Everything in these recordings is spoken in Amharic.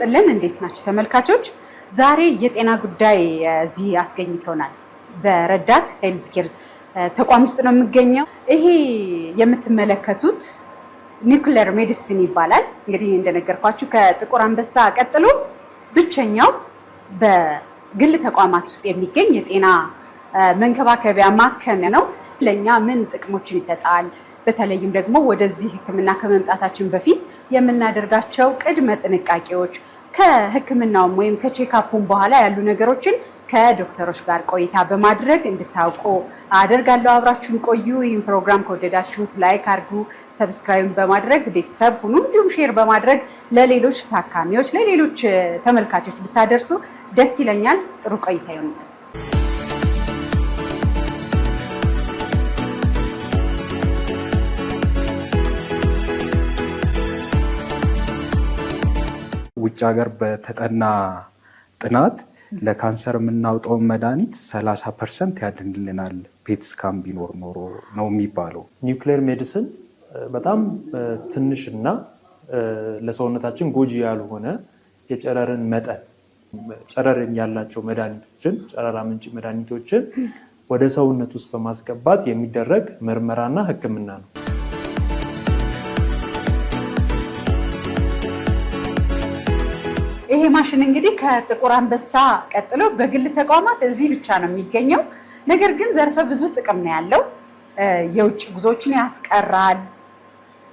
ይስጥልን እንዴት ናችሁ ተመልካቾች? ዛሬ የጤና ጉዳይ እዚህ አስገኝቶናል። በረዳት ሄልዝ ኬር ተቋም ውስጥ ነው የሚገኘው። ይሄ የምትመለከቱት ኒውክሊየር ሜዲሲን ይባላል። እንግዲህ እንደነገርኳችሁ ከጥቁር አንበሳ ቀጥሎ ብቸኛው በግል ተቋማት ውስጥ የሚገኝ የጤና መንከባከቢያ ማከሚያ ነው። ለኛ ምን ጥቅሞችን ይሰጣል? በተለይም ደግሞ ወደዚህ ሕክምና ከመምጣታችን በፊት የምናደርጋቸው ቅድመ ጥንቃቄዎች ከሕክምናውም ወይም ከቼክአፑም በኋላ ያሉ ነገሮችን ከዶክተሮች ጋር ቆይታ በማድረግ እንድታውቁ አደርጋለሁ። አብራችሁን ቆዩ። ይህን ፕሮግራም ከወደዳችሁት ላይክ አድርጉ፣ ሰብስክራይብ በማድረግ ቤተሰብ ሁኑ። እንዲሁም ሼር በማድረግ ለሌሎች ታካሚዎች፣ ለሌሎች ተመልካቾች ብታደርሱ ደስ ይለኛል። ጥሩ ቆይታ ይሆናል። ውጭ ሀገር በተጠና ጥናት ለካንሰር የምናውጣውን መድኃኒት 30% ያድንልናል ፔት ስካን ቢኖር ኖሮ ነው የሚባለው። ኒውክሊየር ሜዲሲን በጣም ትንሽና ለሰውነታችን ጎጂ ያልሆነ የጨረርን መጠን ጨረር ያላቸው መድኃኒቶችን ጨረር አመንጪ መድኃኒቶችን ወደ ሰውነት ውስጥ በማስገባት የሚደረግ ምርመራና ሕክምና ነው። ይሄ ማሽን እንግዲህ ከጥቁር አንበሳ ቀጥሎ በግል ተቋማት እዚህ ብቻ ነው የሚገኘው። ነገር ግን ዘርፈ ብዙ ጥቅም ነው ያለው። የውጭ ጉዞዎችን ያስቀራል።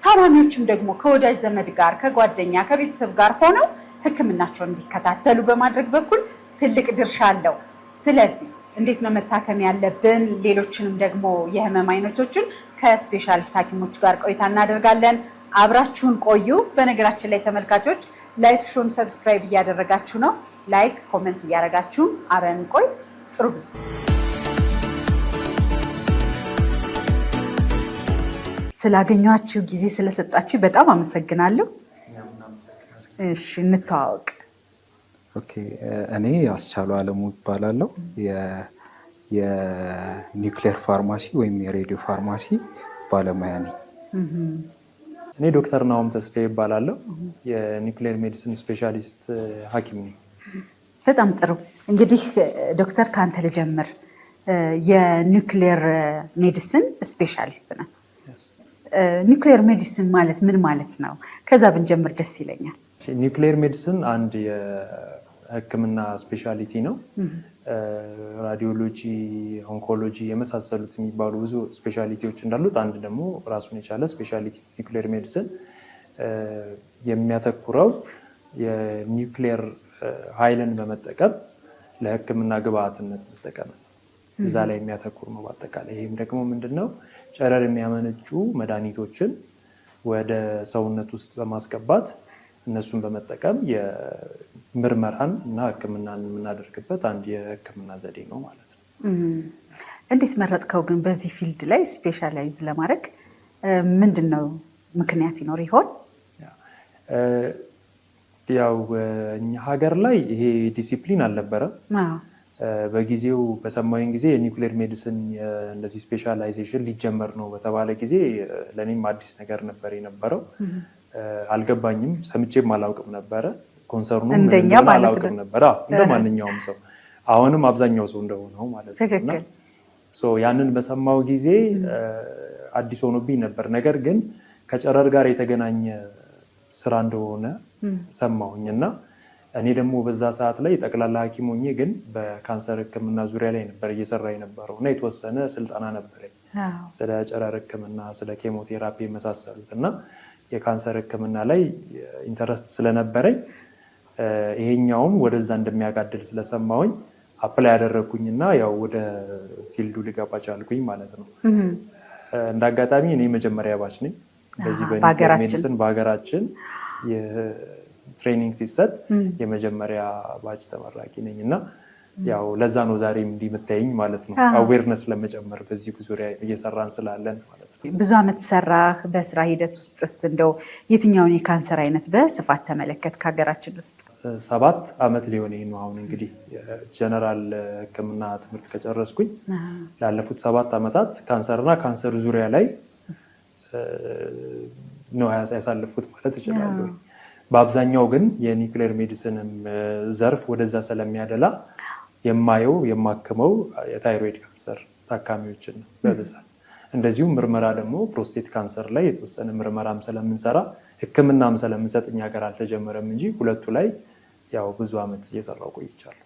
ታማሚዎችም ደግሞ ከወዳጅ ዘመድ ጋር፣ ከጓደኛ፣ ከቤተሰብ ጋር ሆነው ሕክምናቸውን እንዲከታተሉ በማድረግ በኩል ትልቅ ድርሻ አለው። ስለዚህ እንዴት ነው መታከም ያለብን፣ ሌሎችንም ደግሞ የህመም አይነቶችን ከስፔሻሊስት ሐኪሞች ጋር ቆይታ እናደርጋለን። አብራችሁን ቆዩ። በነገራችን ላይ ተመልካቾች ላይፍ ሾን ሰብስክራይብ እያደረጋችሁ ነው። ላይክ ኮሜንት እያደረጋችሁ አብረን ቆይ። ጥሩ ጊዜ። ስላገኛችሁ ጊዜ ስለሰጣችሁ በጣም አመሰግናለሁ። እሺ እንተዋወቅ። ኦኬ፣ እኔ አስቻሉ አለሙ እባላለሁ። የኒውክሊየር ፋርማሲ ወይም የሬዲዮ ፋርማሲ ባለሙያ ነኝ። እኔ ዶክተር ናኦም ተስፋዬ እባላለሁ። የኒውክሊየር ሜዲሲን ስፔሻሊስት ሐኪም ነኝ። በጣም ጥሩ። እንግዲህ ዶክተር ከአንተ ልጀምር። የኒውክሊየር ሜዲሲን ስፔሻሊስት ነህ። ኒውክሊየር ሜዲሲን ማለት ምን ማለት ነው? ከዛ ብንጀምር ደስ ይለኛል። ኒውክሊየር ሜዲሲን አንድ የሕክምና ስፔሻሊቲ ነው። ራዲዮሎጂ፣ ኦንኮሎጂ የመሳሰሉት የሚባሉ ብዙ ስፔሻሊቲዎች እንዳሉት አንድ ደግሞ ራሱን የቻለ ስፔሻሊቲ ኒውክሊየር ሜዲሲን የሚያተኩረው የኒውክሊየር ኃይልን በመጠቀም ለሕክምና ግብአትነት መጠቀም ነው። እዛ ላይ የሚያተኩር ነው በአጠቃላይ። ይህም ደግሞ ምንድነው ጨረር የሚያመነጩ መድኃኒቶችን ወደ ሰውነት ውስጥ በማስገባት እነሱን በመጠቀም የምርመራን እና ሕክምናን የምናደርግበት አንድ የሕክምና ዘዴ ነው ማለት ነው። እንዴት መረጥከው ግን በዚህ ፊልድ ላይ ስፔሻላይዝ ለማድረግ? ምንድን ነው ምክንያት ይኖር ይሆን? ያው እኛ ሀገር ላይ ይሄ ዲሲፕሊን አልነበረም። በጊዜው በሰማሁኝ ጊዜ የኒውክሊየር ሜዲሲን እንደዚህ ስፔሻላይዜሽን ሊጀመር ነው በተባለ ጊዜ ለእኔም አዲስ ነገር ነበር የነበረው። አልገባኝም፣ ሰምቼም አላውቅም ነበረ። ኮንሰርኑም እንደኛም አላውቅም ነበር እንደ ማንኛውም ሰው፣ አሁንም አብዛኛው ሰው እንደሆነው ማለት ነው። ሶ ያንን በሰማው ጊዜ አዲስ ሆኖብኝ ነበር። ነገር ግን ከጨረር ጋር የተገናኘ ስራ እንደሆነ ሰማሁኝና እኔ ደግሞ በዛ ሰዓት ላይ ጠቅላላ ሐኪም ሆኜ ግን በካንሰር ሕክምና ዙሪያ ላይ ነበር እየሰራ የነበረው እና የተወሰነ ስልጠና ነበረኝ ስለ ጨረር ሕክምና፣ ስለ ኬሞቴራፒ የመሳሰሉት እና የካንሰር ሕክምና ላይ ኢንተረስት ስለነበረኝ ይሄኛውም ወደዛ እንደሚያጋድል ስለሰማሁኝ አፕላይ ያደረግኩኝና ያው ወደ ፊልዱ ልገባ ቻልኩኝ ማለት ነው። እንዳጋጣሚ እኔ መጀመሪያ ባች ነኝ በዚህ በኒውክሊየር ሜዲሲን በሀገራችን ትሬኒንግ ሲሰጥ የመጀመሪያ ባች ተመራቂ ነኝ እና ያው ለዛ ነው ዛሬም እንዲህ የምታየኝ ማለት ነው። አዌርነስ ለመጨመር በዚህ ዙሪያ እየሰራን ስላለን ማለት ነው። ብዙ ዓመት ሰራህ። በስራ ሂደት ውስጥስ እንደው የትኛውን የካንሰር አይነት በስፋት ተመለከት? ከሀገራችን ውስጥ 7 ዓመት ሊሆን ነው አሁን እንግዲህ ጀነራል ሕክምና ትምህርት ከጨረስኩኝ ላለፉት 7 ዓመታት ካንሰርና ካንሰር ዙሪያ ላይ ነው ያሳለፉት ማለት እችላለሁ። በአብዛኛው ግን የኒውክሌር ሜዲሲንም ዘርፍ ወደዛ ስለሚያደላ የማክመው የታይሮይድ ካንሰር ታካሚዎችን ነው በብዛት። እንደዚሁም ምርመራ ደግሞ ፕሮስቴት ካንሰር ላይ የተወሰነ ምርመራም ስለምንሰራ ሕክምናም ስለምንሰጥ እኛ ሀገር አልተጀመረም እንጂ ሁለቱ ላይ ያው ብዙ ዓመት እየሰራው ቆይቻለሁ።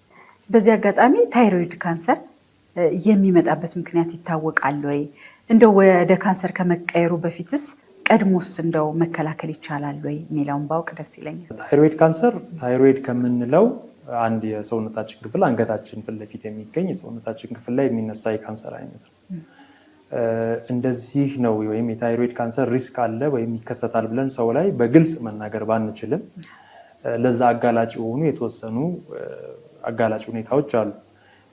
በዚህ አጋጣሚ ታይሮይድ ካንሰር የሚመጣበት ምክንያት ይታወቃል ወይ? እንደው ወደ ካንሰር ከመቀየሩ በፊትስ ቀድሞስ እንደው መከላከል ይቻላል ወይ የሚለውን ባውቅ ደስ ይለኛል። ታይሮይድ ካንሰር ታይሮይድ ከምንለው አንድ የሰውነታችን ክፍል አንገታችን ፊት ለፊት የሚገኝ የሰውነታችን ክፍል ላይ የሚነሳ የካንሰር አይነት ነው። እንደዚህ ነው ወይም የታይሮይድ ካንሰር ሪስክ አለ ወይም ይከሰታል ብለን ሰው ላይ በግልጽ መናገር ባንችልም ለዛ አጋላጭ የሆኑ የተወሰኑ አጋላጭ ሁኔታዎች አሉ።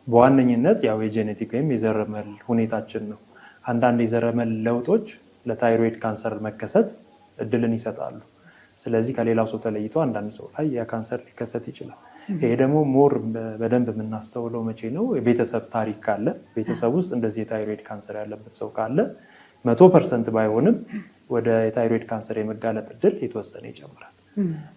በዋነኝነት ያው የጄኔቲክ ወይም የዘረመል ሁኔታችን ነው። አንዳንድ የዘረመል ለውጦች ለታይሮይድ ካንሰር መከሰት እድልን ይሰጣሉ። ስለዚህ ከሌላው ሰው ተለይቶ አንዳንድ ሰው ላይ የካንሰር ሊከሰት ይችላል። ይሄ ደግሞ ሞር በደንብ የምናስተውለው መቼ ነው? የቤተሰብ ታሪክ ካለ ቤተሰብ ውስጥ እንደዚህ የታይሮይድ ካንሰር ያለበት ሰው ካለ 100% ባይሆንም ወደ የታይሮይድ ካንሰር የመጋለጥ እድል የተወሰነ ይጨምራል።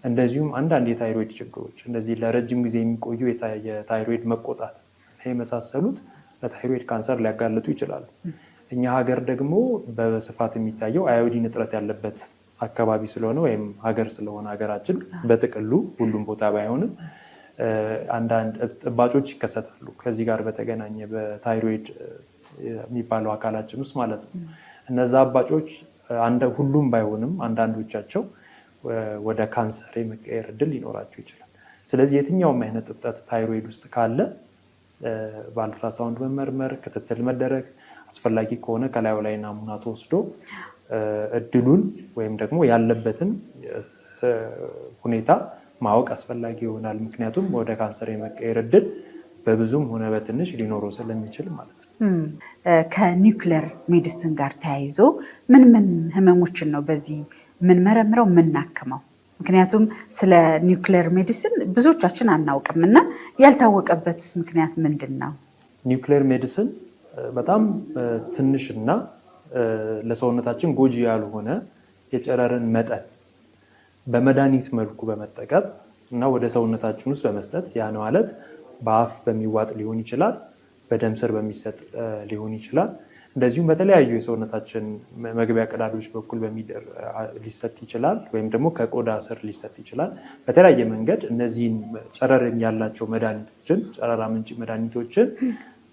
እንደዚሁም አንዳንድ የታይሮይድ ችግሮች እንደዚህ ለረጅም ጊዜ የሚቆዩ የታይሮይድ መቆጣት የመሳሰሉት ለታይሮይድ ካንሰር ሊያጋልጡ ይችላሉ። እኛ ሀገር ደግሞ በስፋት የሚታየው አዮዲን እጥረት ያለበት አካባቢ ስለሆነ ወይም ሀገር ስለሆነ ሀገራችን በጥቅሉ ሁሉም ቦታ ባይሆንም አንዳንድ እባጮች ይከሰታሉ። ከዚህ ጋር በተገናኘ በታይሮይድ የሚባለው አካላችን ውስጥ ማለት ነው። እነዛ እባጮች ሁሉም ባይሆንም አንዳንዶቻቸው ወደ ካንሰር የመቀየር እድል ሊኖራቸው ይችላል። ስለዚህ የትኛውም አይነት እብጠት ታይሮይድ ውስጥ ካለ በአልትራሳውንድ መመርመር፣ ክትትል መደረግ አስፈላጊ ከሆነ ከላዩ ላይ ናሙና ተወስዶ እድሉን ወይም ደግሞ ያለበትን ሁኔታ ማወቅ አስፈላጊ ይሆናል። ምክንያቱም ወደ ካንሰር የመቀየር እድል በብዙም ሆነ በትንሽ ሊኖረው ስለሚችል ማለት ነው። ከኒውክሌር ሜዲሲን ጋር ተያይዞ ምን ምን ህመሞችን ነው በዚህ የምንመረምረው የምናክመው? ምክንያቱም ስለ ኒውክሌር ሜዲሲን ብዙዎቻችን አናውቅም እና ያልታወቀበትስ ምክንያት ምንድን ነው? ኒውክሌር ሜዲሲን በጣም ትንሽና ለሰውነታችን ጎጂ ያልሆነ የጨረርን መጠን በመድኃኒት መልኩ በመጠቀም እና ወደ ሰውነታችን ውስጥ በመስጠት ያን ማለት በአፍ በሚዋጥ ሊሆን ይችላል፣ በደም ስር በሚሰጥ ሊሆን ይችላል። እንደዚሁም በተለያዩ የሰውነታችን መግቢያ ቀዳዶች በኩል ሊሰጥ ይችላል፣ ወይም ደግሞ ከቆዳ ስር ሊሰጥ ይችላል። በተለያየ መንገድ እነዚህን ጨረር ያላቸው መድኃኒቶችን ጨረር አመንጪ መድኃኒቶችን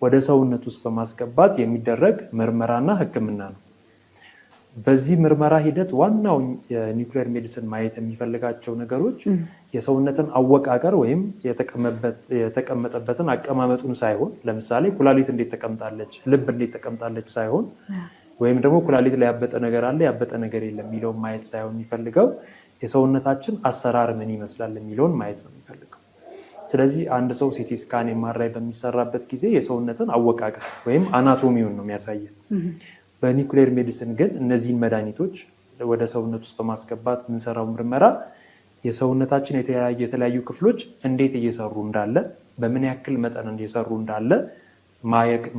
ወደ ሰውነት ውስጥ በማስገባት የሚደረግ ምርመራና ሕክምና ነው። በዚህ ምርመራ ሂደት ዋናው የኒውክሌር ሜዲሲን ማየት የሚፈልጋቸው ነገሮች የሰውነትን አወቃቀር ወይም የተቀመጠበትን አቀማመጡን ሳይሆን፣ ለምሳሌ ኩላሊት እንዴት ተቀምጣለች፣ ልብ እንዴት ተቀምጣለች ሳይሆን፣ ወይም ደግሞ ኩላሊት ላይ ያበጠ ነገር አለ ያበጠ ነገር የለም የሚለውን ማየት ሳይሆን የሚፈልገው የሰውነታችን አሰራር ምን ይመስላል የሚለውን ማየት ነው የሚፈልገው። ስለዚህ አንድ ሰው ሲቲ ስካን ኤምአርአይ በሚሰራበት ጊዜ የሰውነትን አወቃቀር ወይም አናቶሚውን ነው የሚያሳየን። በኒውክሌር ሜዲሲን ግን እነዚህን መድኃኒቶች ወደ ሰውነት ውስጥ በማስገባት የምንሰራው ምርመራ የሰውነታችን የተለያዩ ክፍሎች እንዴት እየሰሩ እንዳለ፣ በምን ያክል መጠን እየሰሩ እንዳለ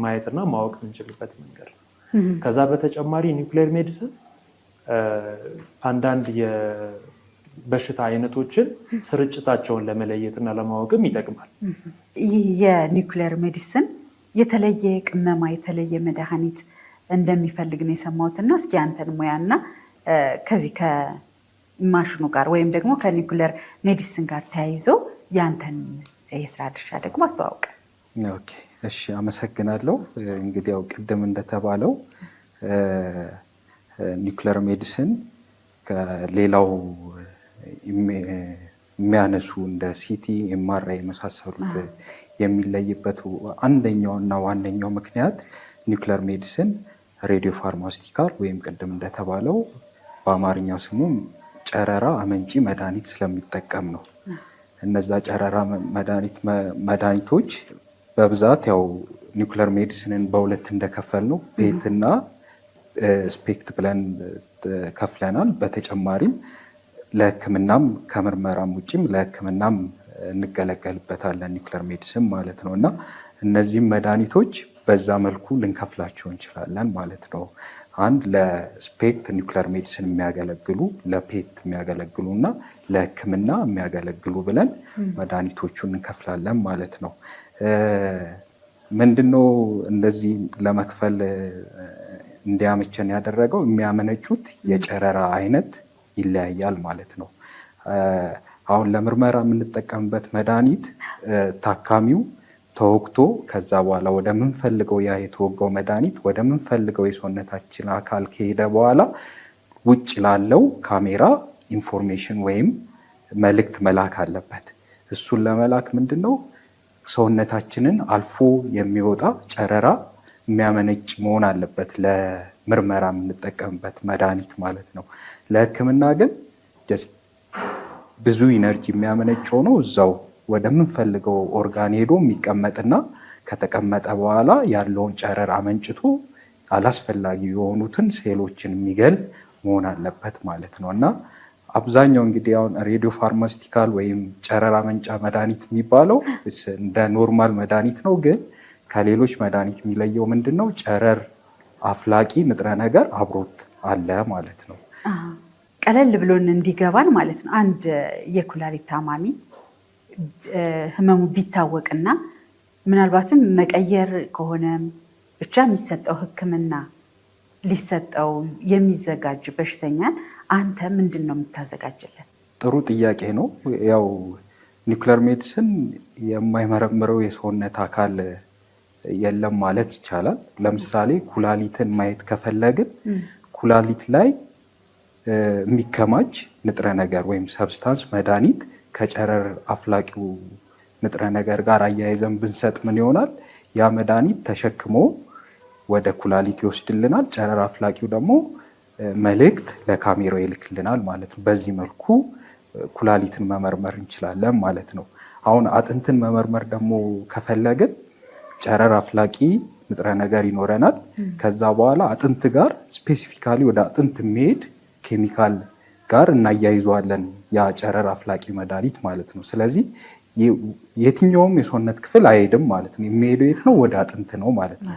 ማየትና ማወቅ የምንችልበት መንገድ ነው። ከዛ በተጨማሪ ኒውክሌር ሜዲሲን አንዳንድ የበሽታ አይነቶችን ስርጭታቸውን ለመለየትና ለማወቅም ይጠቅማል። ይህ የኒውክሌር ሜዲሲን የተለየ ቅመማ የተለየ መድኃኒት እንደሚፈልግ ነው የሰማሁት እና እስኪ አንተን ሙያና ከዚህ ከማሽኑ ጋር ወይም ደግሞ ከኒውክሌር ሜዲሲን ጋር ተያይዞ ያንተን የስራ ድርሻ ደግሞ አስተዋውቅ። ኦኬ፣ እሺ፣ አመሰግናለሁ። እንግዲህ ያው ቅድም እንደተባለው ኒውክሌር ሜዲሲን ከሌላው የሚያነሱ እንደ ሲቲ ኤምአርአይ የመሳሰሉት የሚለይበት አንደኛው እና ዋነኛው ምክንያት ኒውክሌር ሜዲሲን ሬዲዮ ፋርማስቲካል ወይም ቅድም እንደተባለው በአማርኛ ስሙ ጨረራ አመንጪ መድኃኒት ስለሚጠቀም ነው። እነዛ ጨረራ መድኃኒቶች በብዛት ያው ኒውክሌር ሜዲሲንን በሁለት እንደከፈል ነው ቤትና ስፔክት ብለን ከፍለናል። በተጨማሪም ለሕክምናም ከምርመራም ውጭም ለሕክምናም እንገለገልበታለን ኒውክሌር ሜዲሲን ማለት ነው። እና እነዚህም መድኃኒቶች በዛ መልኩ ልንከፍላቸው እንችላለን ማለት ነው። አንድ ለስፔክት ኒውክለር ሜዲሲን የሚያገለግሉ፣ ለፔት የሚያገለግሉ እና ለሕክምና የሚያገለግሉ ብለን መድኃኒቶቹን እንከፍላለን ማለት ነው። ምንድነው እንደዚህ ለመክፈል እንዲያመቸን ያደረገው? የሚያመነጩት የጨረራ አይነት ይለያያል ማለት ነው። አሁን ለምርመራ የምንጠቀምበት መድኃኒት ታካሚው ተወግቶ ከዛ በኋላ ወደምንፈልገው ያ የተወጋው መድኃኒት ወደምንፈልገው የሰውነታችን አካል ከሄደ በኋላ ውጭ ላለው ካሜራ ኢንፎርሜሽን ወይም መልእክት መላክ አለበት። እሱን ለመላክ ምንድነው ሰውነታችንን አልፎ የሚወጣ ጨረራ የሚያመነጭ መሆን አለበት ለምርመራ የምንጠቀምበት መድኃኒት ማለት ነው። ለሕክምና ግን ብዙ ኢነርጂ የሚያመነጭ ሆኖ እዛው ወደምንፈልገው ኦርጋን ሄዶ የሚቀመጥና ከተቀመጠ በኋላ ያለውን ጨረር አመንጭቶ አላስፈላጊ የሆኑትን ሴሎችን የሚገል መሆን አለበት ማለት ነው። እና አብዛኛው እንግዲህ አሁን ሬዲዮ ፋርማስቲካል ወይም ጨረር አመንጫ መድኃኒት የሚባለው እንደ ኖርማል መድኃኒት ነው። ግን ከሌሎች መድኃኒት የሚለየው ምንድን ነው? ጨረር አፍላቂ ንጥረ ነገር አብሮት አለ ማለት ነው። ቀለል ብሎን እንዲገባን ማለት ነው። አንድ የኩላሊት ታማሚ ህመሙ ቢታወቅና ምናልባትም መቀየር ከሆነ ብቻ የሚሰጠው ሕክምና ሊሰጠው የሚዘጋጅ በሽተኛን አንተ ምንድን ነው የምታዘጋጅለት? ጥሩ ጥያቄ ነው። ያው ኒውክለር ሜዲሲን የማይመረምረው የሰውነት አካል የለም ማለት ይቻላል። ለምሳሌ ኩላሊትን ማየት ከፈለግን ኩላሊት ላይ የሚከማች ንጥረ ነገር ወይም ሰብስታንስ መድኃኒት ከጨረር አፍላቂው ንጥረ ነገር ጋር አያይዘን ብንሰጥ ምን ይሆናል? ያ መድኃኒት ተሸክሞ ወደ ኩላሊት ይወስድልናል። ጨረር አፍላቂው ደግሞ መልእክት ለካሜራው ይልክልናል ማለት ነው። በዚህ መልኩ ኩላሊትን መመርመር እንችላለን ማለት ነው። አሁን አጥንትን መመርመር ደግሞ ከፈለግን ጨረር አፍላቂ ንጥረ ነገር ይኖረናል። ከዛ በኋላ አጥንት ጋር ስፔሲፊካሊ ወደ አጥንት የሚሄድ ኬሚካል ጋር እናያይዘዋለን ያ ጨረር አፍላቂ መድኃኒት ማለት ነው። ስለዚህ የትኛውም የሰውነት ክፍል አይሄድም ማለት ነው። የሚሄደው የት ነው? ወደ አጥንት ነው ማለት ነው።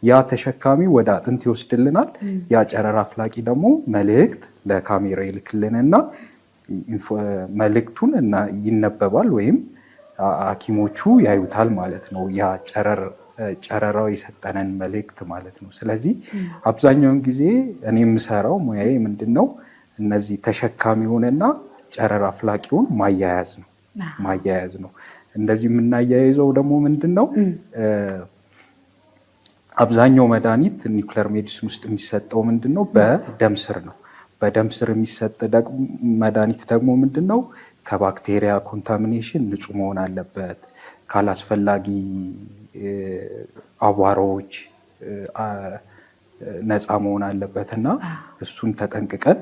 ያ ተሸካሚ ወደ አጥንት ይወስድልናል። ያ ጨረር አፍላቂ ደግሞ መልእክት ለካሜራ ይልክልንና መልእክቱን ይነበባል ወይም ሐኪሞቹ ያዩታል ማለት ነው። ያ ጨረራው የሰጠነን መልእክት ማለት ነው። ስለዚህ አብዛኛውን ጊዜ እኔ የምሰራው ሙያዬ ምንድን ነው? እነዚህ ተሸካሚውንና ጨረር አፍላቂውን ማያያዝ ነው። እንደዚህ የምናያይዘው ደግሞ ምንድን ነው? አብዛኛው መድኃኒት ኒውክለር ሜዲሲን ውስጥ የሚሰጠው ምንድን ነው? በደም ስር ነው። በደም ስር የሚሰጥ መድኃኒት ደግሞ ምንድን ነው? ከባክቴሪያ ኮንታሚኔሽን ንጹህ መሆን አለበት። ካላስፈላጊ አቧራዎች ነፃ መሆን አለበት እና እሱን ተጠንቅቀን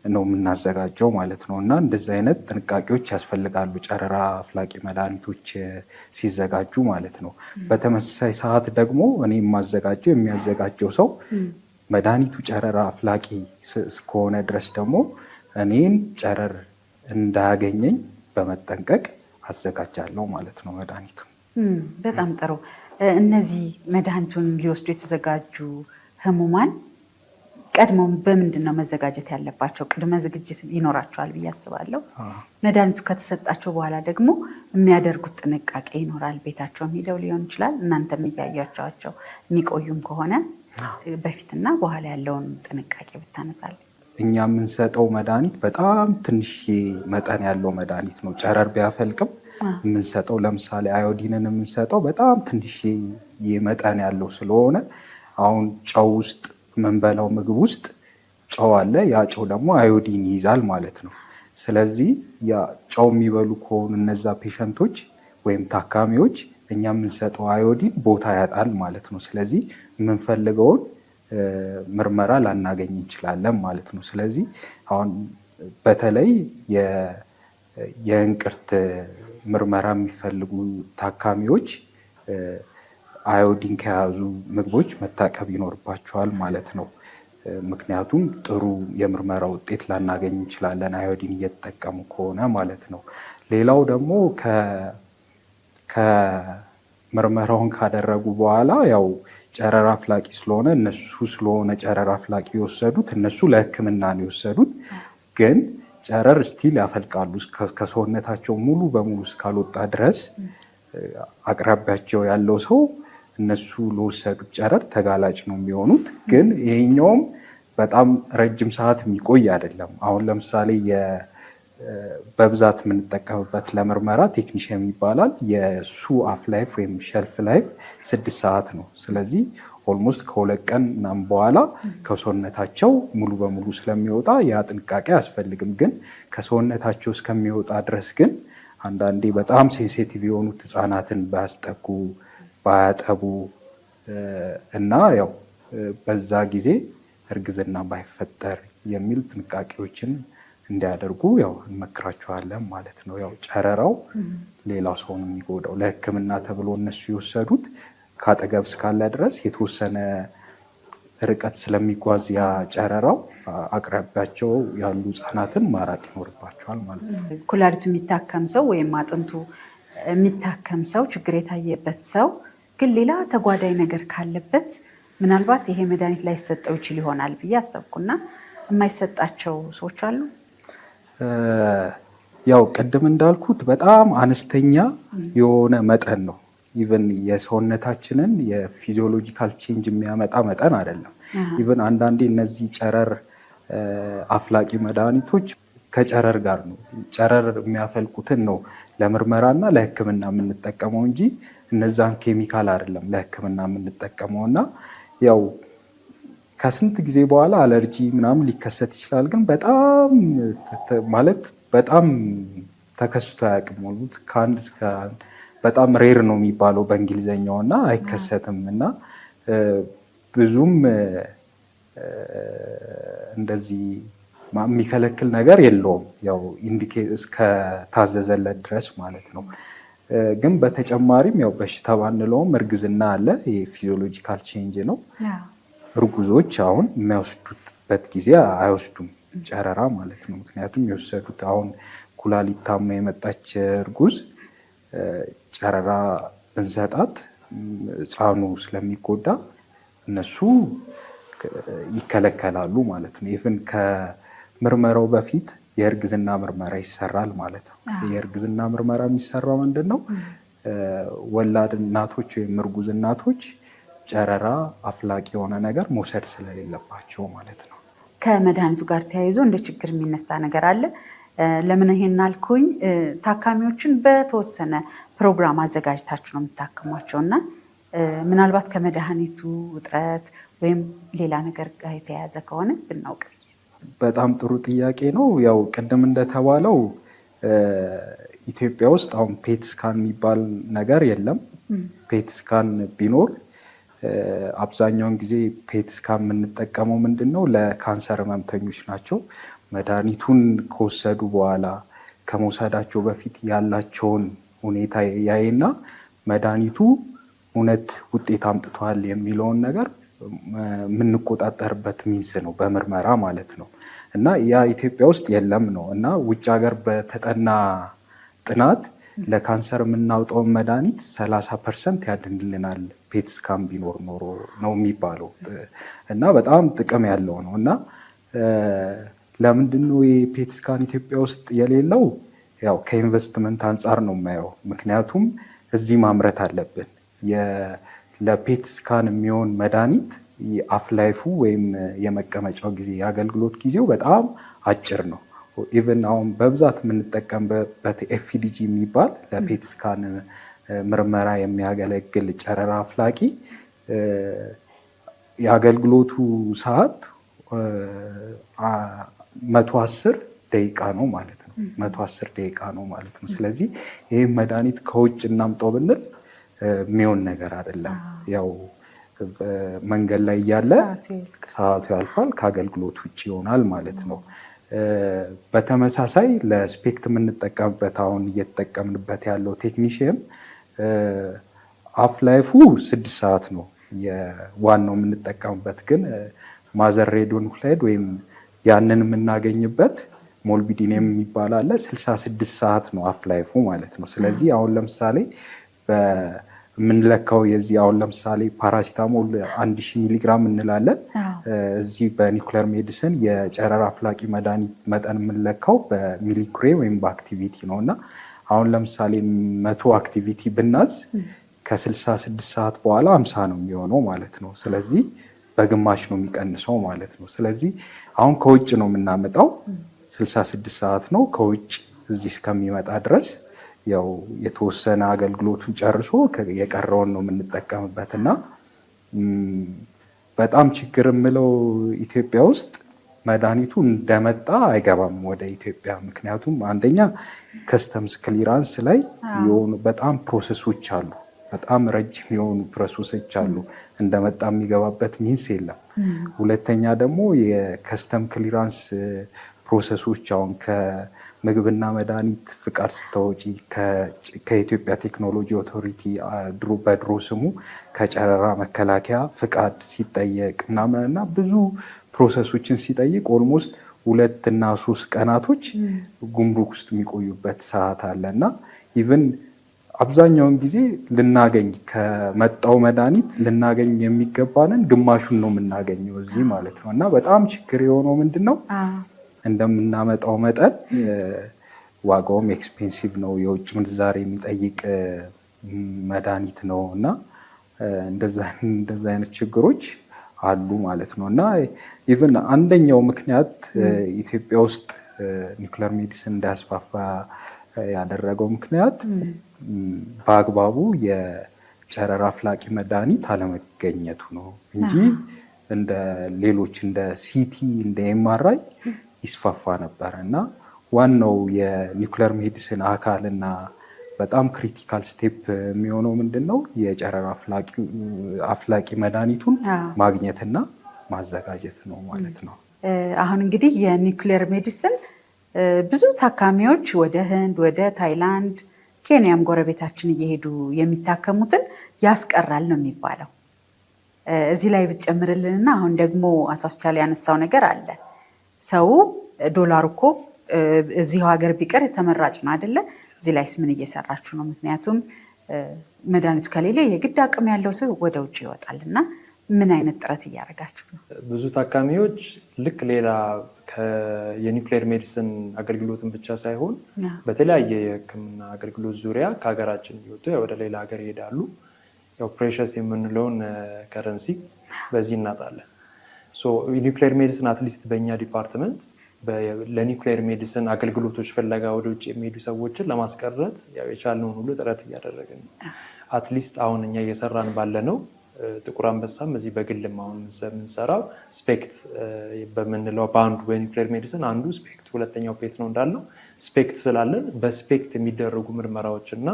ነው የምናዘጋጀው ማለት ነው። እና እንደዚህ አይነት ጥንቃቄዎች ያስፈልጋሉ ጨረራ አፍላቂ መድኃኒቶች ሲዘጋጁ ማለት ነው። በተመሳሳይ ሰዓት ደግሞ እኔ የሚያዘጋጀው ሰው መድኃኒቱ ጨረራ አፍላቂ እስከሆነ ድረስ ደግሞ እኔን ጨረር እንዳያገኘኝ በመጠንቀቅ አዘጋጃለሁ ማለት ነው መድኃኒቱ። በጣም ጥሩ። እነዚህ መድኃኒቱን ሊወስዱ የተዘጋጁ ህሙማን ቀድሞም በምንድን ነው መዘጋጀት ያለባቸው? ቅድመ ዝግጅት ይኖራቸዋል ብዬ አስባለሁ። መድኃኒቱ ከተሰጣቸው በኋላ ደግሞ የሚያደርጉት ጥንቃቄ ይኖራል። ቤታቸውም ሄደው ሊሆን ይችላል። እናንተም እያያቸዋቸው የሚቆዩም ከሆነ በፊትና በኋላ ያለውን ጥንቃቄ ብታነሳለን። እኛ የምንሰጠው መድኃኒት በጣም ትንሽ መጠን ያለው መድኃኒት ነው። ጨረር ቢያፈልቅም የምንሰጠው ለምሳሌ አዮዲንን የምንሰጠው በጣም ትንሽ መጠን ያለው ስለሆነ አሁን ጨው ውስጥ የምንበላው ምግብ ውስጥ ጨው አለ። ያ ጨው ደግሞ አዮዲን ይይዛል ማለት ነው። ስለዚህ ያ ጨው የሚበሉ ከሆኑ እነዛ ፔሸንቶች ወይም ታካሚዎች እኛ የምንሰጠው አዮዲን ቦታ ያጣል ማለት ነው። ስለዚህ የምንፈልገውን ምርመራ ላናገኝ እንችላለን ማለት ነው። ስለዚህ አሁን በተለይ የእንቅርት ምርመራ የሚፈልጉ ታካሚዎች አዮዲን ከያዙ ምግቦች መታቀብ ይኖርባቸዋል ማለት ነው። ምክንያቱም ጥሩ የምርመራ ውጤት ላናገኝ እንችላለን አዮዲን እየተጠቀሙ ከሆነ ማለት ነው። ሌላው ደግሞ ምርመራውን ካደረጉ በኋላ ያው ጨረር አፍላቂ ስለሆነ ጨረር አፍላቂ የወሰዱት እነሱ ለሕክምና ነው የወሰዱት። ግን ጨረር ስቲል ያፈልቃሉ ከሰውነታቸው ሙሉ በሙሉ እስካልወጣ ድረስ አቅራቢያቸው ያለው ሰው እነሱ ለወሰዱት ጨረር ተጋላጭ ነው የሚሆኑት። ግን ይሄኛውም በጣም ረጅም ሰዓት የሚቆይ አይደለም። አሁን ለምሳሌ በብዛት የምንጠቀምበት ለምርመራ ቴክኒሽየም ይባላል። የሱ አፍ ላይፍ ወይም ሸልፍ ላይፍ 6 ሰዓት ነው። ስለዚህ ኦልሞስት ከ2 ቀን ምናምን በኋላ ከሰውነታቸው ሙሉ በሙሉ ስለሚወጣ ያ ጥንቃቄ አያስፈልግም። ግን ከሰውነታቸው እስከሚወጣ ድረስ ግን አንዳንዴ በጣም ሴንሲቲቭ የሆኑት ህፃናትን ባያስጠጉ ባያጠቡ እና ያው በዛ ጊዜ እርግዝና ባይፈጠር የሚል ጥንቃቄዎችን እንዲያደርጉ ያው እንመክራቸዋለን ማለት ነው። ያው ጨረራው ሌላ ሰውን የሚጎዳው ለሕክምና ተብሎ እነሱ የወሰዱት ከአጠገብ እስካለ ድረስ የተወሰነ ርቀት ስለሚጓዝ ያ ጨረራው አቅራቢያቸው ያሉ ህጻናትን ማራቅ ይኖርባቸዋል ማለት ነው። ኩላሊቱ የሚታከም ሰው ወይም አጥንቱ የሚታከም ሰው ችግር የታየበት ሰው ግን ሌላ ተጓዳኝ ነገር ካለበት ምናልባት ይሄ መድኃኒት ላይሰጠው ይችል ይሆናል ብዬ አሰብኩና የማይሰጣቸው ሰዎች አሉ። ያው ቅድም እንዳልኩት በጣም አነስተኛ የሆነ መጠን ነው። ኢቨን የሰውነታችንን የፊዚዮሎጂካል ቼንጅ የሚያመጣ መጠን አይደለም። ኢቨን አንዳንዴ እነዚህ ጨረር አፍላቂ መድኃኒቶች ከጨረር ጋር ነው ጨረር የሚያፈልቁትን ነው ለምርመራና ለሕክምና የምንጠቀመው እንጂ እነዛን ኬሚካል አይደለም ለሕክምና የምንጠቀመው። እና ያው ከስንት ጊዜ በኋላ አለርጂ ምናምን ሊከሰት ይችላል። ግን በጣም ተከስቶ አያውቅም። ሞሉት ከአንድ እስከ በጣም ሬር ነው የሚባለው በእንግሊዝኛው እና አይከሰትም እና ብዙም እንደዚህ የሚከለክል ነገር የለውም። ያው ኢንዲኬት እስከታዘዘለት ድረስ ማለት ነው። ግን በተጨማሪም ያው በሽታ ባንለውም እርግዝና አለ። የፊዚዮሎጂካል ቼንጅ ነው። እርጉዞች አሁን የሚያወስዱበት ጊዜ አይወስዱም ጨረራ ማለት ነው። ምክንያቱም የወሰዱት አሁን ኩላሊት ታማ የመጣች እርጉዝ ጨረራ ብንሰጣት ሕፃኑ ስለሚጎዳ እነሱ ይከለከላሉ ማለት ነው። ኢቭን ከምርመራው በፊት የእርግዝና ምርመራ ይሰራል ማለት ነው። የእርግዝና ምርመራ የሚሰራው ምንድን ነው? ወላድ እናቶች ወይም እርጉዝ እናቶች ጨረራ አፍላቂ የሆነ ነገር መውሰድ ስለሌለባቸው ማለት ነው። ከመድኃኒቱ ጋር ተያይዞ እንደ ችግር የሚነሳ ነገር አለ። ለምን ይሄን አልኩኝ? ታካሚዎችን በተወሰነ ፕሮግራም አዘጋጅታችሁ ነው የምታክሟቸው እና ምናልባት ከመድኃኒቱ ውጥረት ወይም ሌላ ነገር ጋር የተያያዘ ከሆነ ብናውቅ። በጣም ጥሩ ጥያቄ ነው። ያው ቅድም እንደተባለው ኢትዮጵያ ውስጥ አሁን ፔት ስካን የሚባል ነገር የለም። ፔት ስካን ቢኖር አብዛኛውን ጊዜ ፔት ስካን የምንጠቀመው ምንድን ነው? ለካንሰር ህመምተኞች ናቸው። መድኃኒቱን ከወሰዱ በኋላ ከመውሰዳቸው በፊት ያላቸውን ሁኔታ ያይና መድኃኒቱ እውነት ውጤት አምጥቷል የሚለውን ነገር የምንቆጣጠርበት ሚንስ ነው በምርመራ ማለት ነው። እና ያ ኢትዮጵያ ውስጥ የለም ነው። እና ውጭ ሀገር በተጠና ጥናት ለካንሰር የምናውጠውን መድኃኒት 30% ያድንልናል ፔት ስካን ቢኖር ኖሮ ነው የሚባለው። እና በጣም ጥቅም ያለው ነው። እና ለምንድን ነው የፔት ስካን ኢትዮጵያ ውስጥ የሌለው? ያው ከኢንቨስትመንት አንጻር ነው የማየው። ምክንያቱም እዚህ ማምረት አለብን። ለፔት ስካን የሚሆን መድኃኒት አፍ ላይፉ ወይም የመቀመጫው ጊዜ የአገልግሎት ጊዜው በጣም አጭር ነው። ኢቨን አሁን በብዛት የምንጠቀምበት ኤፍዲጂ የሚባል ለፔት ስካን ምርመራ የሚያገለግል ጨረራ አፍላቂ የአገልግሎቱ ሰዓት 110 ደቂቃ ነው ማለት ነው። 110 ደቂቃ ነው ማለት ነው። ስለዚህ ይህ መድኃኒት ከውጭ እናምጣው ብንል የሚሆን ነገር አይደለም። ያው መንገድ ላይ እያለ ሰዓቱ ያልፋል፣ ከአገልግሎት ውጭ ይሆናል ማለት ነው። በተመሳሳይ ለስፔክት የምንጠቀምበት አሁን እየተጠቀምንበት ያለው ቴክኒሽየም አፍ ላይፉ 6 ሰዓት ነው ዋናው የምንጠቀምበት። ግን ማዘር ሬዲዮኑክላይድ ወይም ያንን የምናገኝበት ሞልቢዲኒየም የሚባል አለ 66 ሰዓት ነው አፍ ላይፉ ማለት ነው። ስለዚህ አሁን ለምሳሌ የምንለካው የዚህ አሁን ለምሳሌ ፓራሲታሞል 1000 ሚሊግራም እንላለን። እዚህ በኒኩለር ሜዲሲን የጨረር አፍላቂ መድኃኒት መጠን የምንለካው በሚሊኩሬ ወይም በአክቲቪቲ ነው እና አሁን ለምሳሌ 100 አክቲቪቲ ብናዝ ከ66 ሰዓት በኋላ 50 ነው የሚሆነው ማለት ነው። ስለዚህ በግማሽ ነው የሚቀንሰው ማለት ነው። ስለዚህ አሁን ከውጭ ነው የምናመጣው 66 ሰዓት ነው ከውጭ እዚህ እስከሚመጣ ድረስ ያው የተወሰነ አገልግሎቱን ጨርሶ የቀረውን ነው የምንጠቀምበት እና በጣም ችግር የምለው ኢትዮጵያ ውስጥ መድኃኒቱ እንደመጣ አይገባም ወደ ኢትዮጵያ። ምክንያቱም አንደኛ ከስተምስ ክሊራንስ ላይ የሆኑ በጣም ፕሮሰሶች አሉ፣ በጣም ረጅም የሆኑ ፕሮሰሶች አሉ። እንደመጣ የሚገባበት ሚንስ የለም። ሁለተኛ ደግሞ የከስተም ክሊራንስ ፕሮሰሶች አሁን ምግብና መድኃኒት ፍቃድ ስታወጪ ከኢትዮጵያ ቴክኖሎጂ ኦቶሪቲ በድሮ ስሙ ከጨረራ መከላከያ ፍቃድ ሲጠየቅ ምናምን እና ብዙ ፕሮሰሶችን ሲጠይቅ ኦልሞስት 2 እና 3 ቀናቶች ጉምሩክ ውስጥ የሚቆዩበት ሰዓት አለ እና ኢቭን አብዛኛውን ጊዜ ልናገኝ ከመጣው መድኃኒት ልናገኝ የሚገባንን ግማሹን ነው የምናገኘው እዚህ ማለት ነው። እና በጣም ችግር የሆነው ምንድን ነው እንደምናመጣው መጠን ዋጋውም ኤክስፔንሲቭ ነው፣ የውጭ ምንዛሬ የሚጠይቅ መድኃኒት ነው እና እንደዛ አይነት ችግሮች አሉ ማለት ነው። እና ኢቭን አንደኛው ምክንያት ኢትዮጵያ ውስጥ ኒኩለር ሜዲሲን እንዳያስፋፋ ያደረገው ምክንያት በአግባቡ የጨረር አፍላቂ መድኃኒት አለመገኘቱ ነው እንጂ እንደ ሌሎች እንደ ሲቲ እንደ ኤምአርአይ ይስፋፋ ነበር እና ዋናው የኒኩለር ሜዲሲን አካል እና በጣም ክሪቲካል ስቴፕ የሚሆነው ምንድን ነው የጨረር አፍላቂ መድኃኒቱን ማግኘትና ማዘጋጀት ነው ማለት ነው። አሁን እንግዲህ የኒኩለር ሜዲሲን ብዙ ታካሚዎች ወደ ህንድ፣ ወደ ታይላንድ፣ ኬንያም ጎረቤታችን እየሄዱ የሚታከሙትን ያስቀራል ነው የሚባለው። እዚህ ላይ ብትጨምርልንና አሁን ደግሞ አቶ አስቻለ ያነሳው ነገር አለ። ሰው ዶላር እኮ እዚሁ ሀገር ቢቀር ተመራጭ ነው አይደለ? እዚህ ላይስ ምን እየሰራችሁ ነው? ምክንያቱም መድኃኒቱ ከሌለ የግድ አቅም ያለው ሰው ወደ ውጭ ይወጣል እና ምን አይነት ጥረት እያደረጋችሁ ነው? ብዙ ታካሚዎች ልክ ሌላ የኒኩሌር ሜዲሲን አገልግሎትን ብቻ ሳይሆን በተለያየ የሕክምና አገልግሎት ዙሪያ ከሀገራችን እየወጡ ወደ ሌላ ሀገር ይሄዳሉ። ያው ፕሬሸስ የምንለውን ከረንሲ በዚህ እናጣለን። ኒኩሌር ሜዲሲን አትሊስት በእኛ ዲፓርትመንት ለኒኩሌር ሜዲሲን አገልግሎቶች ፍለጋ ወደ ውጭ የሚሄዱ ሰዎችን ለማስቀረት የቻልነውን ሁሉ ጥረት እያደረግን ነው። አትሊስት አሁን እኛ እየሰራን ባለ ነው ጥቁር አንበሳም እዚህ በግልም አሁን ስለምንሰራው ስፔክት በምንለው በአንዱ በኒኩሌር ሜዲሲን አንዱ ስፔክት ሁለተኛው ፔት ነው እንዳለው ስፔክት ስላለን በስፔክት የሚደረጉ ምርመራዎች እና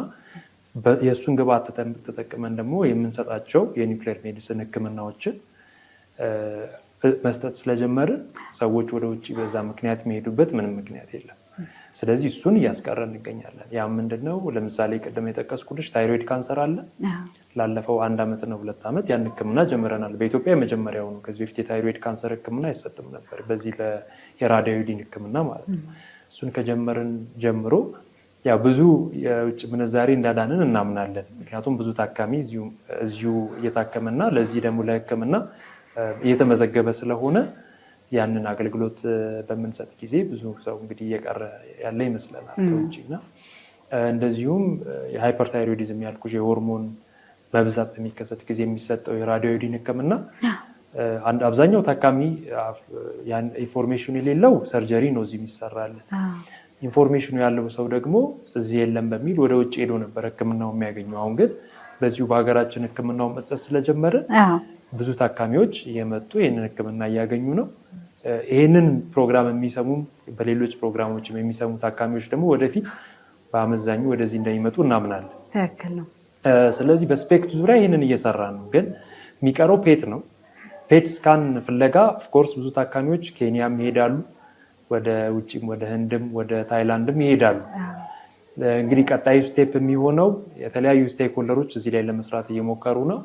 የእሱን ግብአት ተጠቅመን ደግሞ የምንሰጣቸው የኒኩሌር ሜዲሲን ህክምናዎችን መስጠት ስለጀመርን ሰዎች ወደ ውጭ በዛ ምክንያት የሚሄዱበት ምንም ምክንያት የለም። ስለዚህ እሱን እያስቀረን እንገኛለን። ያ ምንድነው? ለምሳሌ ቅድም የጠቀስኩልሽ ታይሮይድ ካንሰር አለ። ላለፈው 1 ዓመት ነው 2 ዓመት ያን ህክምና ጀምረናል። በኢትዮጵያ የመጀመሪያው ነው። ከዚህ በፊት የታይሮይድ ካንሰር ህክምና አይሰጥም ነበር፣ በዚህ የራዲዮዲን ህክምና ማለት ነው። እሱን ከጀመርን ጀምሮ ያ ብዙ የውጭ ምንዛሬ እንዳዳንን እናምናለን። ምክንያቱም ብዙ ታካሚ እዚሁ እየታከመና ለዚህ ደግሞ ለህክምና እየተመዘገበ ስለሆነ ያንን አገልግሎት በምንሰጥ ጊዜ ብዙ ሰው እንግዲህ እየቀረ ያለ ይመስለናል ከውጭ እና እንደዚሁም የሃይፐርታይሮይዲዝም ያልኩሽ የሆርሞን መብዛት በሚከሰት ጊዜ የሚሰጠው የራዲዮዲን ህክምና አብዛኛው ታካሚ ኢንፎርሜሽኑ የሌለው ሰርጀሪ ነው እዚህ የሚሰራልን። ኢንፎርሜሽኑ ያለው ሰው ደግሞ እዚህ የለም በሚል ወደ ውጭ ሄዶ ነበር ህክምናው የሚያገኘው። አሁን ግን በዚሁ በሀገራችን ህክምናው መስጠት ስለጀመረ ብዙ ታካሚዎች እየመጡ ይህንን ህክምና እያገኙ ነው። ይህንን ፕሮግራም የሚሰሙም በሌሎች ፕሮግራሞችም የሚሰሙ ታካሚዎች ደግሞ ወደፊት በአመዛኙ ወደዚህ እንደሚመጡ እናምናለን። ትክክል ነው። ስለዚህ በስፔክት ዙሪያ ይህንን እየሰራ ነው። ግን የሚቀረው ፔት ነው። ፔት ስካን ፍለጋ ኦፍኮርስ ብዙ ታካሚዎች ኬንያም ይሄዳሉ፣ ወደ ውጭም ወደ ህንድም ወደ ታይላንድም ይሄዳሉ። እንግዲህ ቀጣዩ ስቴፕ የሚሆነው የተለያዩ ስቴክ ሆልደሮች እዚህ ላይ ለመስራት እየሞከሩ ነው።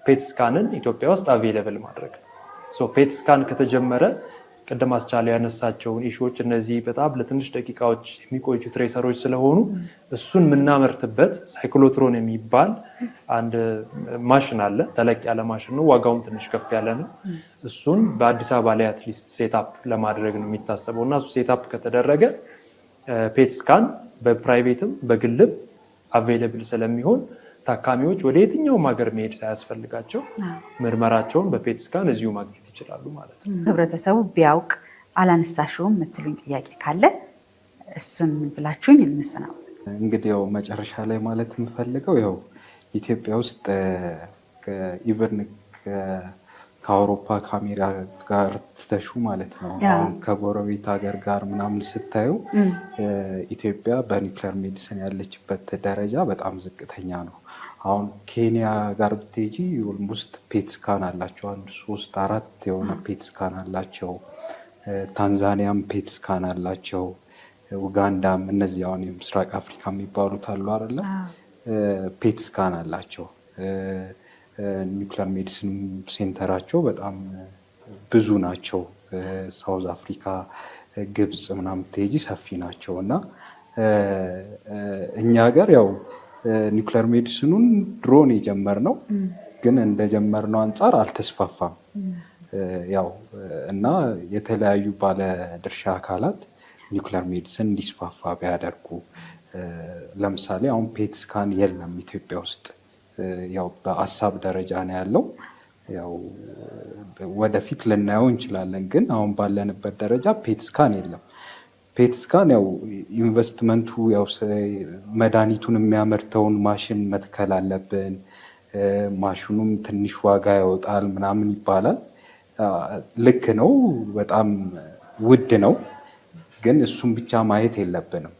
ፔት ስካንን ኢትዮጵያ ውስጥ አቬይለብል ማድረግ። ፔት ስካን ከተጀመረ ቅድም አስቻለው ያነሳቸውን ኢሹዎች እነዚህ በጣም ለትንሽ ደቂቃዎች የሚቆዩ ትሬሰሮች ስለሆኑ እሱን የምናመርትበት ሳይክሎትሮን የሚባል አንድ ማሽን አለ። ተለቅ ያለ ማሽን ነው፣ ዋጋውም ትንሽ ከፍ ያለ ነው። እሱን በአዲስ አበባ ላይ አትሊስት ሴታፕ ለማድረግ ነው የሚታሰበው እና እሱ ሴታፕ ከተደረገ ፔት ስካን በፕራይቬትም በግልም አቬይለብል ስለሚሆን ታካሚዎች ወደ የትኛውም ሀገር መሄድ ሳያስፈልጋቸው ምርመራቸውን በፔት ስካን እዚሁ ማግኘት ይችላሉ ማለት ነው። ህብረተሰቡ ቢያውቅ አላነሳሽውም የምትሉኝ ጥያቄ ካለ እሱን ብላችሁኝ እንሰናበት። እንግዲህ ያው መጨረሻ ላይ ማለት የምፈልገው ያው ኢትዮጵያ ውስጥ ኢቨን ከአውሮፓ ካሜራ ጋር ትተሹ ማለት ነው አሁን ከጎረቤት ሀገር ጋር ምናምን ስታዩ ኢትዮጵያ በኒውክሌር ሜዲሲን ያለችበት ደረጃ በጣም ዝቅተኛ ነው። አሁን ኬንያ ጋር ብትሄጂ ኦልሞስት ፔት ስካን አላቸው፣ 3-4 የሆነ ፔት ስካን አላቸው። ታንዛኒያም ፔት ስካን አላቸው፣ ኡጋንዳም፣ እነዚህ አሁን የምስራቅ አፍሪካ የሚባሉት አሉ አይደለ? ፔት ስካን አላቸው። ኒውክሌር ሜዲሲን ሴንተራቸው በጣም ብዙ ናቸው። ሳውዝ አፍሪካ፣ ግብፅ ምናምን ብትሄጂ ሰፊ ናቸው እና እኛ ሀገር ያው ኒውክሌር ሜዲሲኑን ድሮን የጀመርነው ግን እንደጀመርነው አንጻር አልተስፋፋም። ያው እና የተለያዩ ባለድርሻ አካላት ኒውክሌር ሜዲሲን እንዲስፋፋ ቢያደርጉ፣ ለምሳሌ አሁን ፔት ስካን የለም ኢትዮጵያ ውስጥ። ያው በሀሳብ ደረጃ ነው ያለው። ያው ወደፊት ልናየው እንችላለን፣ ግን አሁን ባለንበት ደረጃ ፔት ስካን የለም። ፔት ስካን ያው ኢንቨስትመንቱ ያው መድኃኒቱን የሚያመርተውን ማሽን መትከል አለብን። ማሽኑም ትንሽ ዋጋ ያወጣል ምናምን ይባላል። ልክ ነው፣ በጣም ውድ ነው። ግን እሱም ብቻ ማየት የለብንም።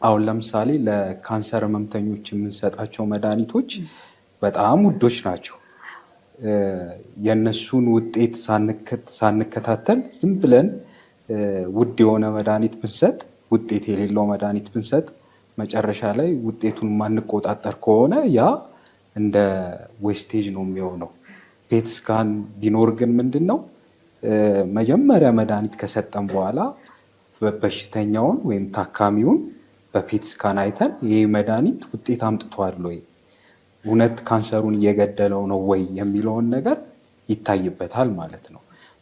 አሁን ለምሳሌ ለካንሰር ህመምተኞች የምንሰጣቸው መድኃኒቶች በጣም ውዶች ናቸው። የእነሱን ውጤት ሳንከታተል ዝም ብለን ውድ የሆነ መድኃኒት ብንሰጥ፣ ውጤት የሌለው መድኃኒት ብንሰጥ መጨረሻ ላይ ውጤቱን ማንቆጣጠር ከሆነ ያ እንደ ዌስቴጅ ነው የሚሆነው። ፔት ስካን ቢኖር ግን ምንድን ነው መጀመሪያ መድኃኒት ከሰጠን በኋላ በሽተኛውን ወይም ታካሚውን በፔት ስካን አይተን ይህ መድኃኒት ውጤት አምጥቷል ወይ፣ እውነት ካንሰሩን እየገደለው ነው ወይ የሚለውን ነገር ይታይበታል ማለት ነው።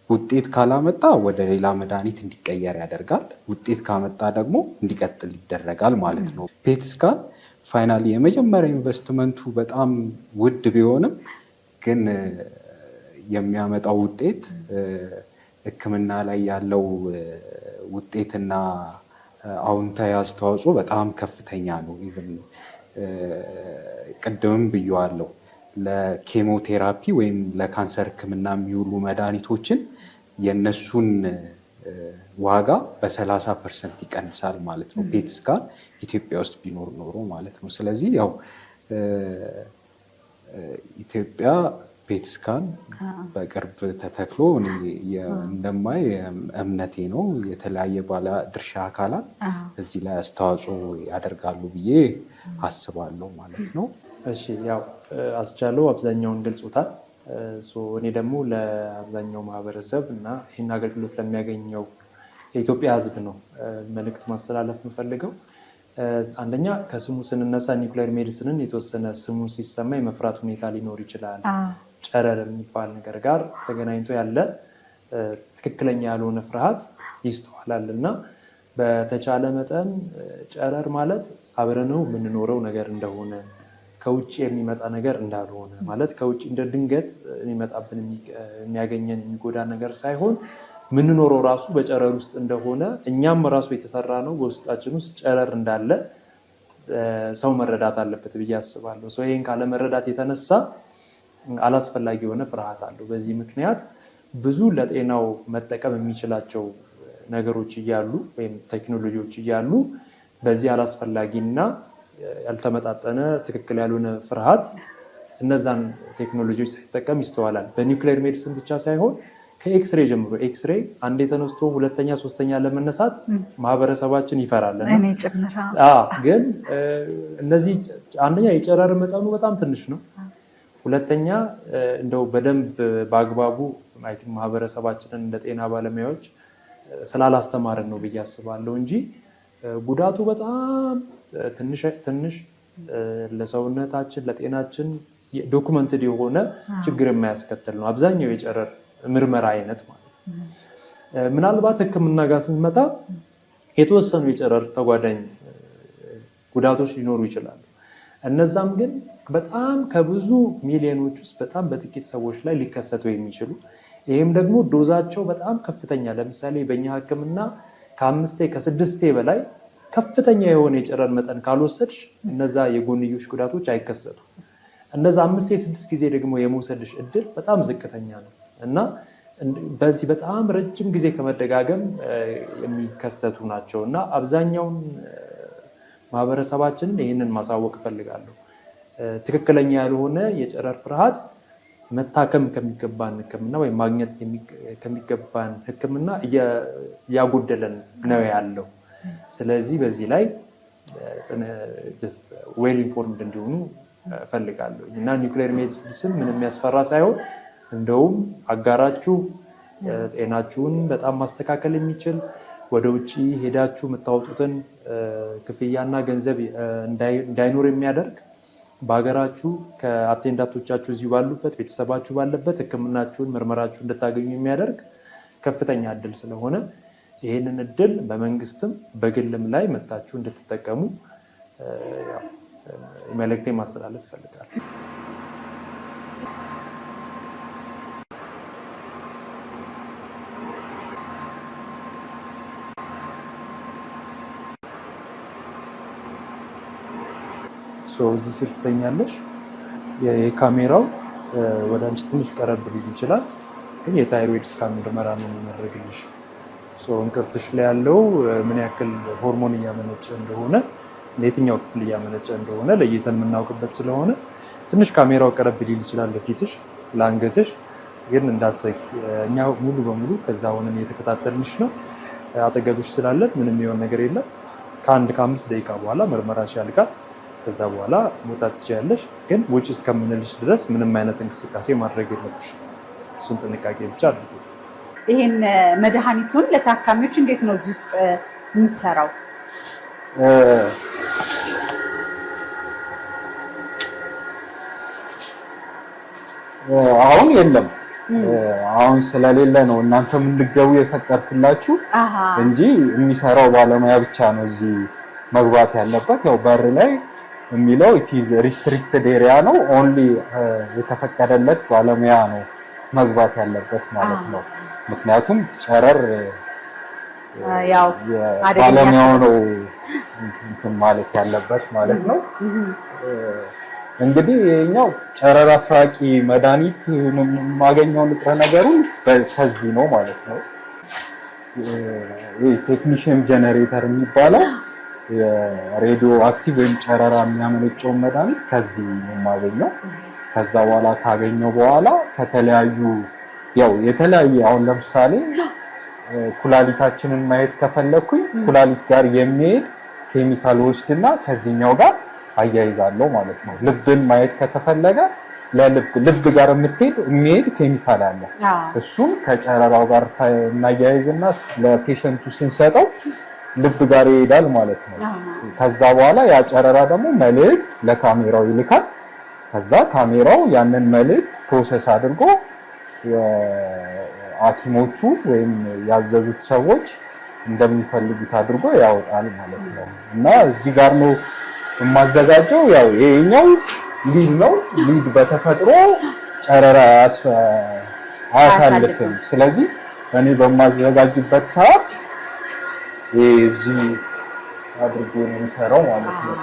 ውጤት ካላመጣ ወደ ሌላ መድኃኒት እንዲቀየር ያደርጋል። ውጤት ካመጣ ደግሞ እንዲቀጥል ይደረጋል ማለት ነው። ፔት ስካን ፋይናሊ የመጀመሪያ ኢንቨስትመንቱ በጣም ውድ ቢሆንም ግን የሚያመጣው ውጤት ሕክምና ላይ ያለው ውጤትና አዎንታዊ አስተዋጽኦ በጣም ከፍተኛ ነው። ኢቭን ቅድምም ብየዋለሁ፣ ለኬሞቴራፒ ወይም ለካንሰር ሕክምና የሚውሉ መድኃኒቶችን የነሱን ዋጋ በ30% ይቀንሳል ማለት ነው። ፔት ስካን ኢትዮጵያ ውስጥ ቢኖር ኖሮ ማለት ነው። ስለዚህ ያው ኢትዮጵያ ፔት ስካን በቅርብ ተተክሎ እንደማይ እምነቴ ነው። የተለያየ ባለ ድርሻ አካላት እዚህ ላይ አስተዋጽኦ ያደርጋሉ ብዬ አስባለሁ ማለት ነው። እሺ፣ ያው አስቻለው አብዛኛውን ገልጾታል። እኔ ደግሞ ለአብዛኛው ማህበረሰብ እና ይህን አገልግሎት ለሚያገኘው የኢትዮጵያ ሕዝብ ነው መልእክት ማስተላለፍ የምፈልገው። አንደኛ ከስሙ ስንነሳ ኒውክሌር ሜዲሲንን የተወሰነ ስሙ ሲሰማ የመፍራት ሁኔታ ሊኖር ይችላል። ጨረር የሚባል ነገር ጋር ተገናኝቶ ያለ ትክክለኛ ያልሆነ ፍርሃት ይስተዋላል እና በተቻለ መጠን ጨረር ማለት አብረነው የምንኖረው ነገር እንደሆነ፣ ከውጭ የሚመጣ ነገር እንዳልሆነ ማለት ከውጭ እንደ ድንገት የሚመጣብን የሚያገኘን የሚጎዳ ነገር ሳይሆን የምንኖረው ራሱ በጨረር ውስጥ እንደሆነ፣ እኛም ራሱ የተሰራ ነው በውስጣችን ውስጥ ጨረር እንዳለ ሰው መረዳት አለበት ብዬ አስባለሁ። ሰው ይህን ካለመረዳት የተነሳ አላስፈላጊ የሆነ ፍርሃት አለው። በዚህ ምክንያት ብዙ ለጤናው መጠቀም የሚችላቸው ነገሮች እያሉ ወይም ቴክኖሎጂዎች እያሉ በዚህ አላስፈላጊና ያልተመጣጠነ ትክክል ያልሆነ ፍርሃት እነዛን ቴክኖሎጂዎች ሳይጠቀም ይስተዋላል። በኒውክሌር ሜዲሲን ብቻ ሳይሆን ከኤክስሬ ጀምሮ ኤክስሬ አንዴ ተነስቶ ሁለተኛ ሶስተኛ ለመነሳት ማህበረሰባችን ይፈራል። ግን እነዚህ አንደኛ የጨረር መጠኑ በጣም ትንሽ ነው። ሁለተኛ እንደው በደንብ በአግባቡ ማህበረሰባችንን እንደ ጤና ባለሙያዎች ስላላስተማርን ነው ብዬ አስባለሁ እንጂ ጉዳቱ በጣም ትንሽ ለሰውነታችን ለጤናችን ዶኩመንትድ የሆነ ችግር የማያስከትል ነው አብዛኛው የጨረር ምርመራ አይነት ማለት ነው። ምናልባት ሕክምና ጋር ስንመጣ የተወሰኑ የጨረር ተጓዳኝ ጉዳቶች ሊኖሩ ይችላሉ። እነዛም ግን በጣም ከብዙ ሚሊዮኖች ውስጥ በጣም በጥቂት ሰዎች ላይ ሊከሰቱ የሚችሉ ይህም ደግሞ ዶዛቸው በጣም ከፍተኛ ለምሳሌ በእኛ ሕክምና ከ6 በላይ ከፍተኛ የሆነ የጨረር መጠን ካልወሰድሽ እነዛ የጎንዮሽ ጉዳቶች አይከሰቱ። እነዛ 5-6 ጊዜ ደግሞ የመውሰድሽ እድል በጣም ዝቅተኛ ነው እና በዚህ በጣም ረጅም ጊዜ ከመደጋገም የሚከሰቱ ናቸው እና አብዛኛውን ማህበረሰባችንን ይህንን ማሳወቅ እፈልጋለሁ። ትክክለኛ ያልሆነ የጨረር ፍርሃት መታከም ከሚገባን ሕክምና ወይም ማግኘት ከሚገባን ሕክምና እያጎደለን ነው ያለው። ስለዚህ በዚህ ላይ ዌል ኢንፎርምድ እንዲሆኑ እፈልጋለሁ እና ኒውክሌር ሜዲሲን ምንም የሚያስፈራ ሳይሆን እንደውም አጋራችሁ ጤናችሁን በጣም ማስተካከል የሚችል ወደ ውጭ ሄዳችሁ የምታወጡትን ክፍያና ገንዘብ እንዳይኖር የሚያደርግ በሀገራችሁ ከአቴንዳንቶቻችሁ እዚሁ ባሉበት ቤተሰባችሁ ባለበት ሕክምናችሁን ምርመራችሁ እንድታገኙ የሚያደርግ ከፍተኛ እድል ስለሆነ ይህንን እድል በመንግስትም በግልም ላይ መጣችሁ እንድትጠቀሙ መልእክቴን ማስተላለፍ እፈልጋለሁ። እዚህ ስር ትተኛለሽ። የካሜራው ወደ አንቺ ትንሽ ቀረብ ሊል ይችላል፣ ግን የታይሮይድ ስካን ምርመራ ነው የሚያደርግልሽ። እንቅርትሽ ላይ ያለው ምን ያክል ሆርሞን እያመነጨ እንደሆነ ለየትኛው ክፍል እያመነጨ እንደሆነ ለይተን የምናውቅበት ስለሆነ ትንሽ ካሜራው ቀረብ ሊል ይችላል ለፊትሽ፣ ለአንገትሽ። ግን እንዳትሰጊ፣ እኛ ሙሉ በሙሉ ከዛ ሆነን እየተከታተልንሽ ነው። አጠገብሽ ስላለን ምንም የሆነ ነገር የለም። ከ5 ደቂቃ በኋላ ምርመራሽ ያልቃል። ከዛ በኋላ መውጣት ትችያለሽ። ግን ውጭ እስከምንልሽ ድረስ ምንም አይነት እንቅስቃሴ ማድረግ የለብሽ። እሱን ጥንቃቄ ብቻ አድርጊ። ይህን መድኃኒቱን ለታካሚዎች እንዴት ነው እዚህ ውስጥ የሚሰራው? አሁን የለም። አሁን ስለሌለ ነው እናንተ የምንገቡ የፈቀድኩላችሁ እንጂ የሚሰራው ባለሙያ ብቻ ነው እዚህ መግባት ያለበት። ያው በር ላይ የሚለው ኢትዝ ሪስትሪክትድ ኤሪያ ነው። ኦንሊ የተፈቀደለት ባለሙያ ነው መግባት ያለበት ማለት ነው። ምክንያቱም ጨረር ያው ባለሙያው ነው እንትን ማለት ያለበት ማለት ነው። እንግዲህ የኛው ጨረር አፍራቂ መድኃኒት የማገኘው ንጥረ ነገሩን ከዚህ ነው ማለት ነው። ይሄ ቴክኒሽየም ጄኔሬተር የሚባለው የሬዲዮ አክቲቭ ወይም ጨረራ የሚያመነጨውን መድኃኒት ከዚህ ነው የማገኘው። ከዛ በኋላ ካገኘው በኋላ ከተለያዩ ያው የተለያየ አሁን ለምሳሌ ኩላሊታችንን ማየት ከፈለኩኝ ኩላሊት ጋር የሚሄድ ኬሚካል ወስድና ከዚህኛው ጋር አያይዛለሁ ማለት ነው። ልብን ማየት ከተፈለገ ልብ ጋር የሚሄድ ኬሚካል አለ። እሱም ከጨረራው ጋር እናያይዝና ለፔሸንቱ ስንሰጠው ልብ ጋር ይሄዳል ማለት ነው። ከዛ በኋላ ያ ጨረራ ደግሞ መልእክት ለካሜራው ይልካል። ከዛ ካሜራው ያንን መልእክት ፕሮሰስ አድርጎ ሐኪሞቹ ወይም ያዘዙት ሰዎች እንደሚፈልጉት አድርጎ ያወጣል ማለት ነው። እና እዚህ ጋር ነው የማዘጋጀው። ያው ይሄኛው ሊድ ነው። ሊድ በተፈጥሮ ጨረራ አያሳልፍም። ስለዚህ እኔ በማዘጋጅበት ሰዓት እዚህ አድርጎ ነው የሚሰራው ማለት ነው።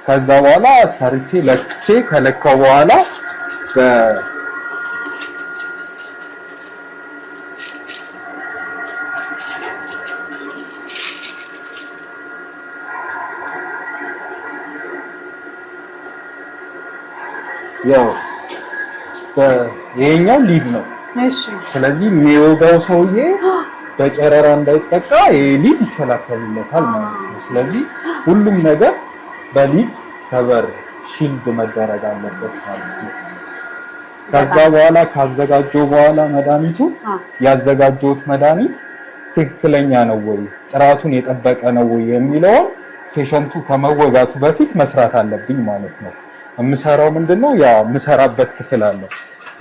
ከዛ በኋላ ሰርቼ ለክቼ ከለካው በኋላ ያው ይሄኛው ሊድ ነው። እሺ። ስለዚህ የሚወጋው ሰውዬ በጨረራ እንዳይጠቃ ይሄ ሊድ ይከላከልለታል ማለት ነው። ስለዚህ ሁሉም ነገር በሊድ ከበር ሺልድ መደረግ አለበት ማለት ነው። ከዛ በኋላ ካዘጋጀው በኋላ መድኃኒቱ ያዘጋጀሁት መድኃኒት ትክክለኛ ነው ወይ ጥራቱን የጠበቀ ነው ወይ የሚለውን ፔሸንቱ ከመወጋቱ በፊት መስራት አለብኝ ማለት ነው። የምሰራው ምንድነው ያ የምሰራበት ክፍል አለ።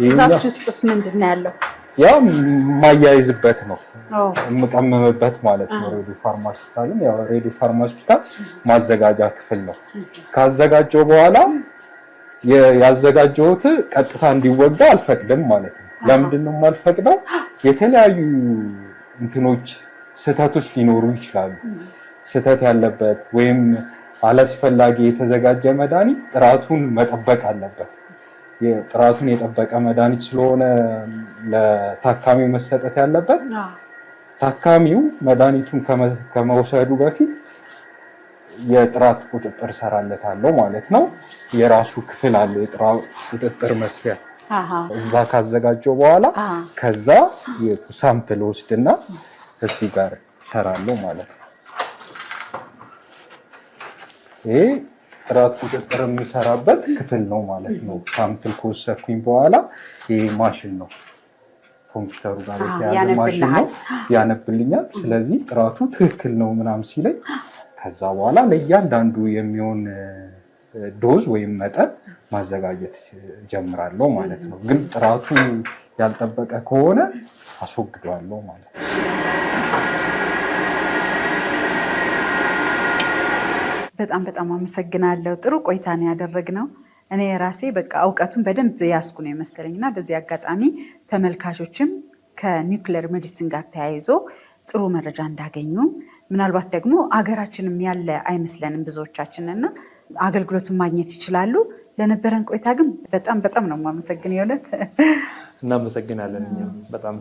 እዛች ውስጥስ ምንድነው ያለው? ያ ማያይዝበት ነው የምቀመምበት ማለት ነው። ሬዲ ፋርማሲውቲካል ያው ሬዲ ፋርማሲውቲካል ማዘጋጃ ክፍል ነው። ካዘጋጀው በኋላ ያዘጋጀሁት ቀጥታ እንዲወጋ አልፈቅድም ማለት ነው። ለምንድን ነው የማልፈቅደው? የተለያዩ እንትኖች ስህተቶች ሊኖሩ ይችላሉ። ስህተት ያለበት ወይም አላስፈላጊ የተዘጋጀ መድኃኒት ጥራቱን መጠበቅ አለበት። ጥራቱን የጠበቀ መድኃኒት ስለሆነ ለታካሚው መሰጠት ያለበት ታካሚው መድኃኒቱን ከመውሰዱ በፊት የጥራት ቁጥጥር ሰራለታለሁ ማለት ነው። የራሱ ክፍል አለው የጥራት ቁጥጥር መስሪያ። እዛ ካዘጋጀው በኋላ ከዛ ሳምፕል ወስድና እዚህ ጋር ሰራለሁ ማለት ነው። ይሄ ጥራት ቁጥጥር የሚሰራበት ክፍል ነው ማለት ነው። ሳምፕል ከወሰድኩኝ በኋላ ይሄ ማሽን ነው ኮምፒውተሩ ጋር የተያዘ ማሽን ነው ያነብልኛል። ስለዚህ ጥራቱ ትክክል ነው ምናምን ሲለኝ ከዛ በኋላ ለእያንዳንዱ የሚሆን ዶዝ ወይም መጠን ማዘጋጀት ጀምራለሁ ማለት ነው። ግን ጥራቱ ያልጠበቀ ከሆነ አስወግደዋለሁ ማለት ነው። በጣም በጣም አመሰግናለሁ። ጥሩ ቆይታ ነው ያደረግነው። እኔ ራሴ በቃ እውቀቱን በደንብ ያስኩ ነው የመሰለኝ እና በዚህ አጋጣሚ ተመልካቾችም ከኒውክሌር ሜዲሲን ጋር ተያይዞ ጥሩ መረጃ እንዳገኙ ምናልባት ደግሞ አገራችንም ያለ አይመስለንም ብዙዎቻችንና አገልግሎቱን ማግኘት ይችላሉ። ለነበረን ቆይታ ግን በጣም በጣም ነው የማመሰግነው። የእውነት እናመሰግናለን። እኛም በጣም